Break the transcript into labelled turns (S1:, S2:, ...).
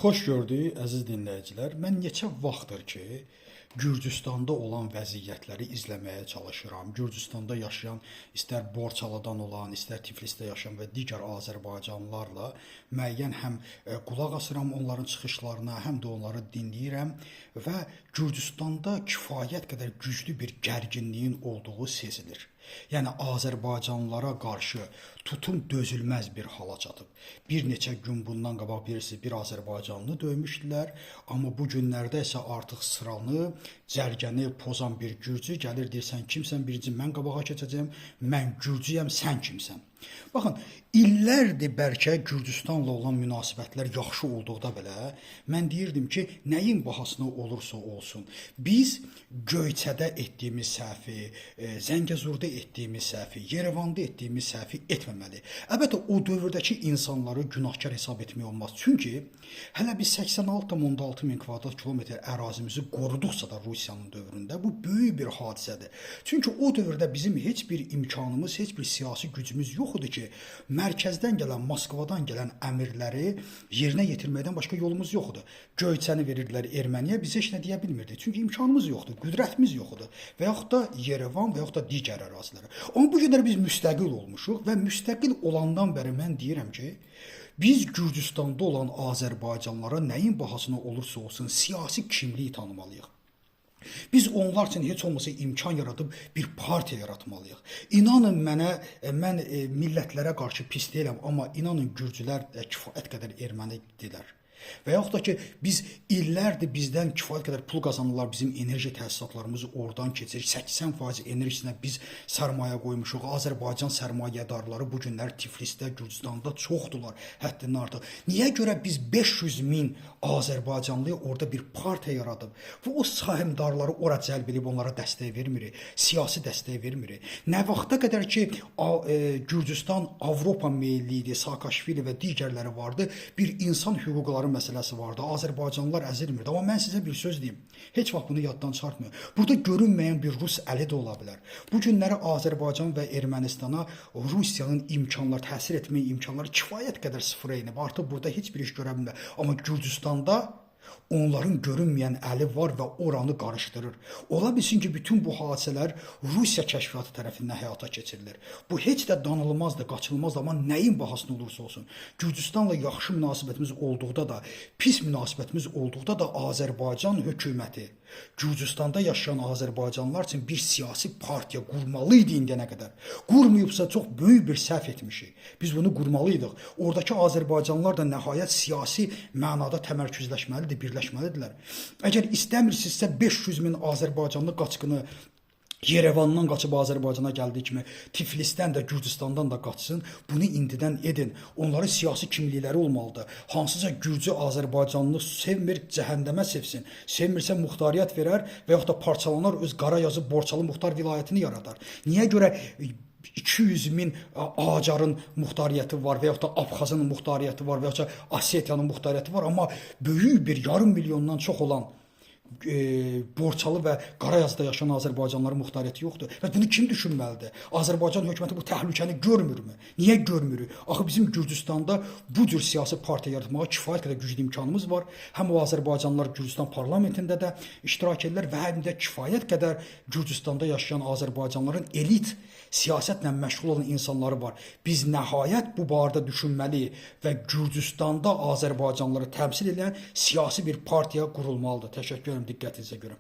S1: Xoş gördük, əziz dinləyicilər. Mən neçə vaxtdır ki, Gürcüstanda olan vəziyyətləri izləməyə çalışıram. Gürcüstanda yaşayan, istər Borçalıdan olan, istər Tiflisdə yaşayan və digər Azərbaycanlılarla müəyyən həm qulaq asıram onların çıxışlarına, həm də onları dinləyirəm və Gürcüstanda kifayət qədər güclü bir gərginliyin olduğu sezilir. Yəni Azərbaycanlılara qarşı tutum dözülməz bir hala çatıb. Bir neçə gün bundan qabaq bilirsiniz, bir Azərbaycanlı döymüşdülər, amma bu günlərdə isə artıq sıranı, cərgəni pozan bir gürcü gəlir, deyirsən kimsən, birinci mən qabağa keçəcəm, mən gürcüyəm, sən kimsən? Baxın, illərdir bəlkə Gürcüstanla olan münasibətlər yaxşı olduqda belə, mən deyirdim ki, nəyin bahasına olursa olsun, biz Göyçədə etdiyimiz səhvi, Zəngəzurda etdiyimiz səhvi, Yerevanda etdiyimiz səhvi etməməli. Əlbəttə, o dövrdəki insanları günahkar hesab etmək olmaz. Çünki hələ biz 86,6 min kvadrat kilometr ərazimizi qoruduqsa da Rusiyanın dövründə bu böyük bir hadisədir. Çünki o dövrdə bizim heç bir imkanımız, heç bir siyasi gücümüz yoxdur ki, mərkəzdən gələn, Moskvadan gələn əmrləri yerinə yetirməkdən başqa yolumuz yoxdur. Göyçəni verirdilər Erməniyə, biz heç nə deyə bilmirdik. Çünki imkanımız yoxdur, qüdrətimiz yoxdur. Və yaxud da Yerevan və yaxud da digər ərazilərə. Amma bu günlər biz müstəqil olmuşuq və müstəqil olandan bəri mən deyirəm ki, biz Gürcüstanda olan Azərbaycanlılara nəyin bahasına olursa olsun siyasi kimliyi tanımalıyıq. Biz onlar üçün heç olmasa imkan yaradıb bir partiya yaratmalıyıq. İnanın mənə, mən millətlərə qarşı pis deyiləm, amma inanın Gürcülər kifayət qədər ermənidirlər. Və yaxud da ki, biz illərdir bizdən kifayət qədər pul qazanırlar, bizim enerji təsisatlarımız oradan keçir. 80% enerjisinə biz sərmayə qoymuşuq. Azərbaycan sərmayədarları bu günlər Tiflisdə, Gürcüstanda çoxdular, həddindən artıq. Niyə görə biz 500 min Azərbaycanlıya orada bir partiya yaradıb və o sahibdarları ora cəlb edib onlara dəstək vermirik, siyasi dəstək vermirik. Nə vaxta qədər ki, Gürcüstan Avropa meyilli idi, Saakashvili və digərləri vardı, bir insan hüquqları məsələsi vardı. Azərbaycanlılar əzilmirdi. Amma mən sizə bir söz deyim. Heç vaxt bunu yaddan çıxartmıyor. Burada görünməyən bir Rus əli də ola bilər. Bu günləri Azərbaycan və Ermənistana Rusiyanın imkanları, təsir etmək imkanları kifayət qədər sıfıra enib. Artıq burada heç bir iş görə bilmir. Amma Gürcüstanda onların görünməyən əli var və oranı qarışdırır. Ola bilsin ki, bütün bu hadisələr Rusiya kəşfiyyatı tərəfindən həyata keçirilir. Bu heç də danılmazdır, qaçılmazdır, amma nəyin bahasına olursa olsun. Gürcüstanla yaxşı münasibətimiz olduqda da, pis münasibətimiz olduqda da Azərbaycan hökuməti Gürcüstanda yaşayan Azərbaycanlılar üçün bir siyasi partiya qurmalı idi indiyənə qədər. Qurmayıbsa çox böyük bir səhv etmişik. Biz bunu qurmalıydıq. Oradakı Azərbaycanlılar da nəhayət siyasi mənada təmərküzləşməlidir, birləşməlidirlər. Əgər istəmirsinizsə 500 min Azərbaycanlı qaçqını Yerevandan qaçıb Azərbaycana gəldiyi kimi Tiflisdən də, Gürcüstandan da qaçsın. Bunu indidən edin. Onların siyasi kimlikləri olmalıdır. Hansıca Gürcü Azərbaycanlı sevmir, cəhənnəmə sevsin. Sevmirsə muxtariyyət verər və yaxud da parçalanar, öz Qarayazı, Borçalı muxtar vilayətini yaradar. Niyə görə 200 min Acarın muxtariyyəti var və yaxud da Abxazın muxtariyyəti var və yaxud da Osetiyanın muxtariyyəti var, amma böyük bir yarım milyondan çox olan Borçalı və Qarayazda yaşayan Azərbaycanlıların muxtariyyəti yoxdur. Və bunu kim düşünməlidir? Azərbaycan hökuməti bu təhlükəni görmürmü? Niyə görmürük? Axı bizim Gürcüstanda bu cür siyasi partiya yaratmağa kifayət qədər güclü imkanımız var. Həm o Azərbaycanlılar Gürcüstan parlamentində də iştirak edirlər və həm də kifayət qədər Gürcüstanda yaşayan Azərbaycanlıların elit siyasətlə məşğul olan insanları var. Biz nəhayət bu barədə düşünməliyik və Gürcüstanda Azərbaycanlıları təmsil edən siyasi bir partiya qurulmalıdır. Təşəkkür ederim diqqətinizə görə.